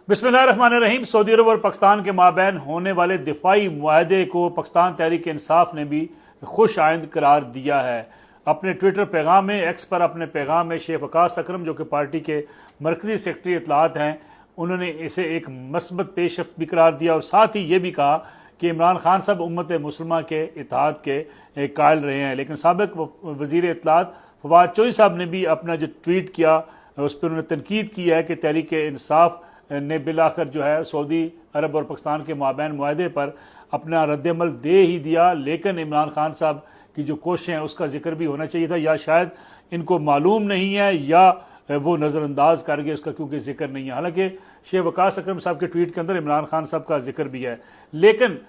बिस्मिल्लाहिर्रहमानिर्रहीम। सऊदी अरब और पाकिस्तान के माबैन होने वाले दिफाई मुआहदे को पाकिस्तान तहरीक इंसाफ ने भी खुश आइंद करार दिया है। अपने ट्विटर पैगाम में, एक्स पर अपने पैगाम में शेख वकास अकरम, जो कि पार्टी के मरकजी सेक्रेटरी इत्तलात हैं, उन्होंने इसे एक मस्बत पेशरफ्त भी करार दिया और साथ ही ये भी कहा कि इमरान खान साहब उम्मत मुस्लिमा के इत्तेहाद के कायल रहे हैं। लेकिन साबिक वज़ीर इत्तलात फवाद चौधरी साहब ने भी अपना जो ट्वीट किया उस पर उन्होंने तनकीद की है कि तहरीक इंसाफ ने बिलाखिर जो है सऊदी अरब और पाकिस्तान के माबैन मुआहदे पर अपना रद्दमल दे ही दिया। लेकिन इमरान खान साहब की जो कोशिशें हैं उसका जिक्र भी होना चाहिए था, या शायद इनको मालूम नहीं है या वो नज़रअंदाज कर गए उसका, क्योंकि जिक्र नहीं है। हालांकि शेख वकास अकरम साहब के ट्वीट के अंदर इमरान खान साहब का जिक्र भी है। लेकिन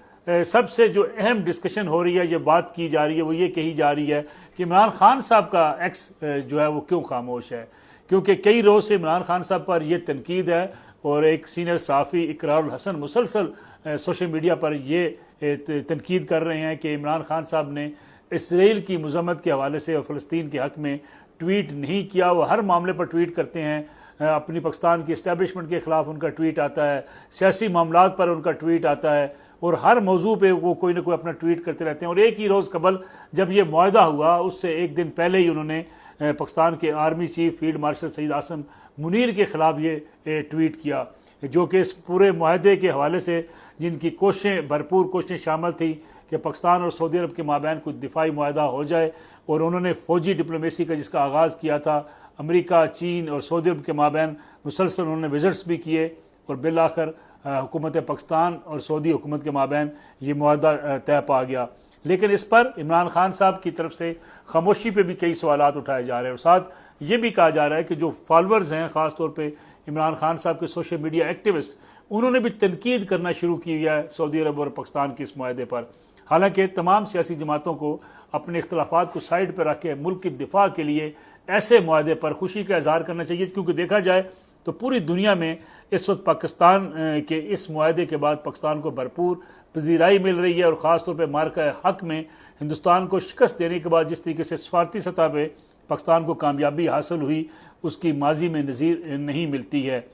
सबसे जो अहम डिस्कशन हो रही है, ये बात की जा रही है, वो ये कही जा रही है कि इमरान खान साहब का एक्स जो है वो क्यों खामोश है। क्योंकि कई रोज़ से इमरान खान साहब पर यह तनकीद है और एक सीनियर साफ़ी इकरारुल हसन मुसलसल सोशल मीडिया पर ये तनकीद कर रहे हैं कि इमरान खान साहब ने इसराइल की मज़म्मत के हवाले से और फ़लस्तीन के हक़ में ट्वीट नहीं किया। वो हर मामले पर ट्वीट करते हैं, अपनी पाकिस्तान की इस्टेब्लिशमेंट के ख़िलाफ़ उनका ट्वीट आता है, सियासी मामलात पर उनका ट्वीट आता है और हर मौजू पे वो कोई ना कोई अपना ट्वीट करते रहते हैं। और एक ही रोज़ कबल जब ये मुआहदा हुआ उससे एक दिन पहले ही उन्होंने पाकिस्तान के army chief field marshal Syed Asim Munir के ख़िलाफ़ ये ट्वीट किया, जो कि इस पूरे मुआहदे के हवाले से जिनकी कोशिशें, भरपूर कोशिशें शामिल थी कि पाकिस्तान और सऊदी अरब के माबैन कुछ दिफाई मुआहदा हो जाए। और उन्होंने फ़ौजी डिप्लोमेसी का जिसका आगाज़ किया था, अमेरिका, चीन और सऊदी अरब के माबैन मुसलसल उन्होंने विजिट्स भी किए और बिल आखिर हुकूमत पाकिस्तान और सऊदी हुकूमत के माबैन ये मुआहदा तय पा गया। लेकिन इस पर इमरान खान साहब की तरफ से खामोशी पे भी कई सवालात उठाए जा रहे हैं और साथ ये भी कहा जा रहा है कि जो फॉलोअर्स हैं, ख़ास तौर पे इमरान खान साहब के सोशल मीडिया एक्टिविस्ट, उन्होंने भी तनकीद करना शुरू की है सऊदी अरब और पाकिस्तान के इस मुआहदे पर। हालांकि तमाम सियासी जमातों को अपने इख्तलाफात को साइड पर रख के मुल्क की दिफा के लिए ऐसे मुआहदे पर खुशी का इजहार करना चाहिए, क्योंकि देखा जाए तो पूरी दुनिया में इस वक्त पाकिस्तान के इस मुआहदे के बाद पाकिस्तान को भरपूर पजीराई मिल रही है और ख़ास तौर पर मार्का हक में हिंदुस्तान को शिकस्त देने के बाद जिस तरीके से सफारती सतह पर पाकिस्तान को कामयाबी हासिल हुई उसकी माजी में नज़ीर नहीं मिलती है।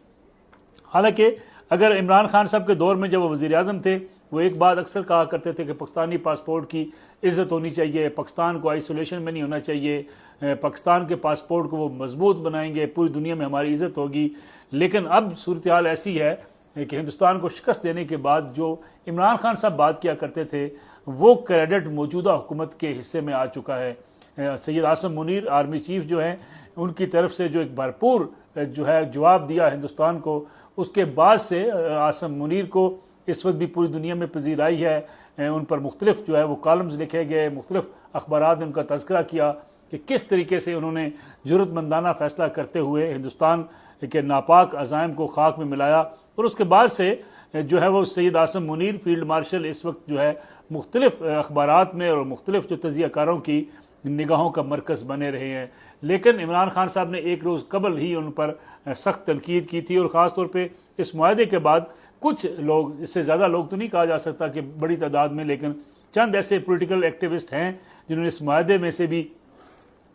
हालांकि अगर इमरान खान साहब के दौर में जब वो वज़ीर आज़म थे, वो एक बात अक्सर कहा करते थे कि पाकिस्तानी पासपोर्ट की इज़्ज़त होनी चाहिए, पाकिस्तान को आइसोलेशन में नहीं होना चाहिए, पाकिस्तान के पासपोर्ट को वो मजबूत बनाएंगे, पूरी दुनिया में हमारी इज़्ज़त होगी। लेकिन अब सूरत हाल ऐसी है कि हिंदुस्तान को शिकस्त देने के बाद जो इमरान खान साहब बात किया करते थे वो क्रेडिट मौजूदा हुकूमत के हिस्से में आ चुका है। सैयद आसम मुनीर आर्मी चीफ जो हैं, उनकी तरफ से जो एक भरपूर जो है जवाब दिया हिंदुस्तान को, उसके बाद से आसम मुनीर को इस वक्त भी पूरी दुनिया में पजीराई है। उन पर मुख्तलिफ जो है वो कॉलम्स लिखे गए, मुख्तलिफ अखबारात ने उनका तज़किरा किया कि किस तरीके से उन्होंने ज़रूरतमंदाना फ़ैसला करते हुए हिंदुस्तान के नापाक अज़ाइम को खाक में मिलाया। और उसके बाद से जो है वो सैयद आसम मुनीर फील्ड मार्शल इस वक्त जो है मुख्तलिफ अखबारात में और मुख्तलिफ जो तजियाकारों की निगाहों का मरकज़ बने रहे हैं। लेकिन इमरान खान साहब ने एक रोज़ कबल ही उन पर सख्त तनकीद की थी और ख़ास तौर पे इस मुआहदे के बाद कुछ लोग, इससे ज़्यादा लोग तो नहीं कहा जा सकता कि बड़ी तादाद में, लेकिन चंद ऐसे पोलिटिकल एक्टिविस्ट हैं जिन्होंने इस मुआहदे में से भी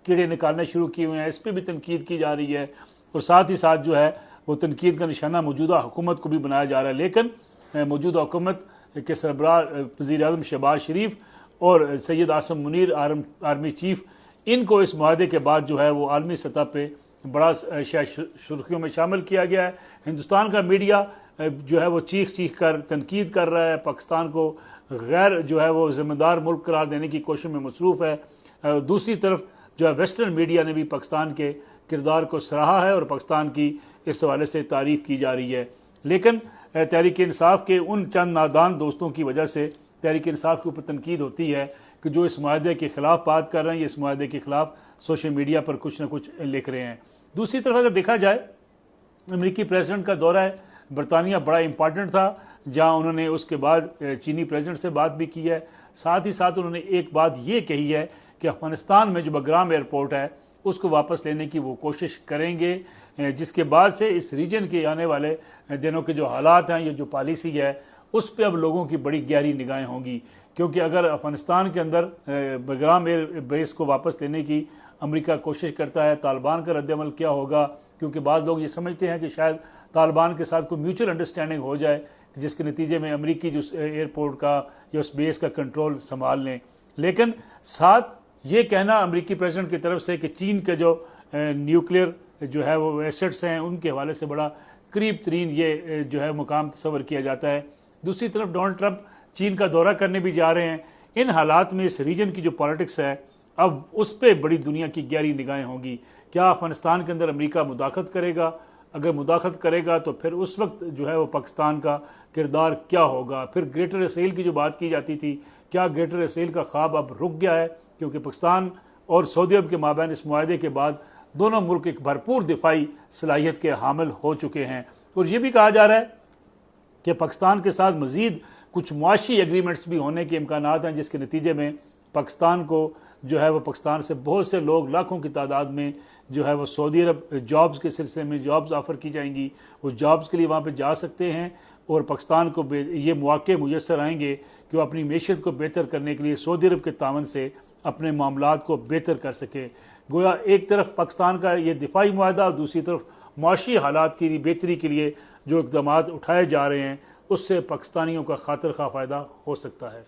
कीड़े निकालने शुरू किए हुए हैं। इस पर भी तनकीद की जा रही है और साथ ही साथ जो है वो तनकीद का निशाना मौजूदा हुकूमत को भी बनाया जा रहा है। लेकिन मौजूदा हुकूमत के सरबराह वज़ीर आज़म शहबाज शरीफ और सैयद आसम मुनीर आर्मी चीफ, इनको इस मुआहदे के बाद जो है वो आलमी सतह पे बड़ा सुर्खियों में शामिल किया गया है। हिंदुस्तान का मीडिया जो है वो चीख कर तनकीद कर रहा है, पाकिस्तान को गैर जो है वो ज़िम्मेदार मुल्क करार देने की कोशिश में मसरूफ़ है। दूसरी तरफ जो है वेस्टर्न मीडिया ने भी पाकिस्तान के किरदार को सराहा है और पाकिस्तान की इस हवाले से तारीफ़ की जा रही है। लेकिन तहरीक इंसाफ के उन चंद नादान दोस्तों की वजह से तहरीक इंसाफ के ऊपर तनकीद होती है कि जो इस मुआहदे के ख़िलाफ़ बात कर रहे हैं, इस मुआहदे के ख़िलाफ़ सोशल मीडिया पर कुछ ना कुछ लिख रहे हैं। दूसरी तरफ अगर देखा जाए, अमेरिकी प्रेसिडेंट का दौरा है बरतानिया बड़ा इंपॉर्टेंट था, जहाँ उन्होंने उसके बाद चीनी प्रेसिडेंट से बात भी की है। साथ ही साथ उन्होंने एक बात ये कही है कि अफ़गानिस्तान में जो बग्राम एयरपोर्ट है उसको वापस लेने की वो कोशिश करेंगे, जिसके बाद से इस रीजन के आने वाले दिनों के जो हालात हैं, ये जो पॉलिसी है, उस पर अब लोगों की बड़ी गहरी निगाहें होंगी। क्योंकि अगर अफ़गानिस्तान के अंदर बग्राम एयर बेस को वापस लेने की अमेरिका कोशिश करता है, तालिबान का रद्दअमल क्या होगा, क्योंकि बाद लोग ये समझते हैं कि शायद तालिबान के साथ कोई म्यूचुअल अंडरस्टैंडिंग हो जाए जिसके नतीजे में अमेरिकी जो एयरपोर्ट का या उस बेस का कंट्रोल संभाल लें। लेकिन साथ ये कहना अमेरिकी प्रेसिडेंट की तरफ से कि चीन के जो न्यूक्लियर जो है वो एसेट्स हैं उनके हवाले से बड़ा करीब तरीन ये जो है मुकाम तस्वर किया जाता है। दूसरी तरफ डोनाल्ड ट्रंप चीन का दौरा करने भी जा रहे हैं। इन हालात में इस रीजन की जो पॉलिटिक्स है अब उस पर बड़ी दुनिया की गहरी निगाहें होंगी। क्या अफगानिस्तान के अंदर अमेरिका मुदाखलत करेगा? अगर मुदाखलत करेगा तो फिर उस वक्त जो है वो पाकिस्तान का किरदार क्या होगा? फिर ग्रेटर इसराइल की जो बात की जाती थी, क्या ग्रेटर इसराइल का ख्वाब अब रुक गया है? क्योंकि पाकिस्तान और सऊदी अरब के माबैन इस मुआहदे के बाद दोनों मुल्क एक भरपूर दिफाई सलाहियत के हामिल हो चुके हैं। और ये भी कहा जा रहा है कि पाकिस्तान के साथ मजीद कुछ मुआशी एग्रीमेंट्स भी होने के इम्कान हैं, जिसके नतीजे में पाकिस्तान को जो है वो पाकिस्तान से बहुत से लोग लाखों की तादाद में जो है वो सऊदी अरब जॉब्स के सिलसिले में जॉब्स ऑफ़र की जाएंगी। वो जॉब्स के लिए वहाँ पे जा सकते हैं और पाकिस्तान को ये मौके मुयसर आएंगे कि वो अपनी मैशत को बेहतर करने के लिए सऊदी अरब के तावन से अपने मामलात को बेहतर कर सके। गोया एक तरफ पाकिस्तान का ये दिफाई मुआहदा और दूसरी तरफ मुआशी हालात की बेहतरी के लिए जो इक़दाम उठाए जा रहे हैं उससे पाकिस्तानियों का खातिर खा फ़ायदा हो सकता है।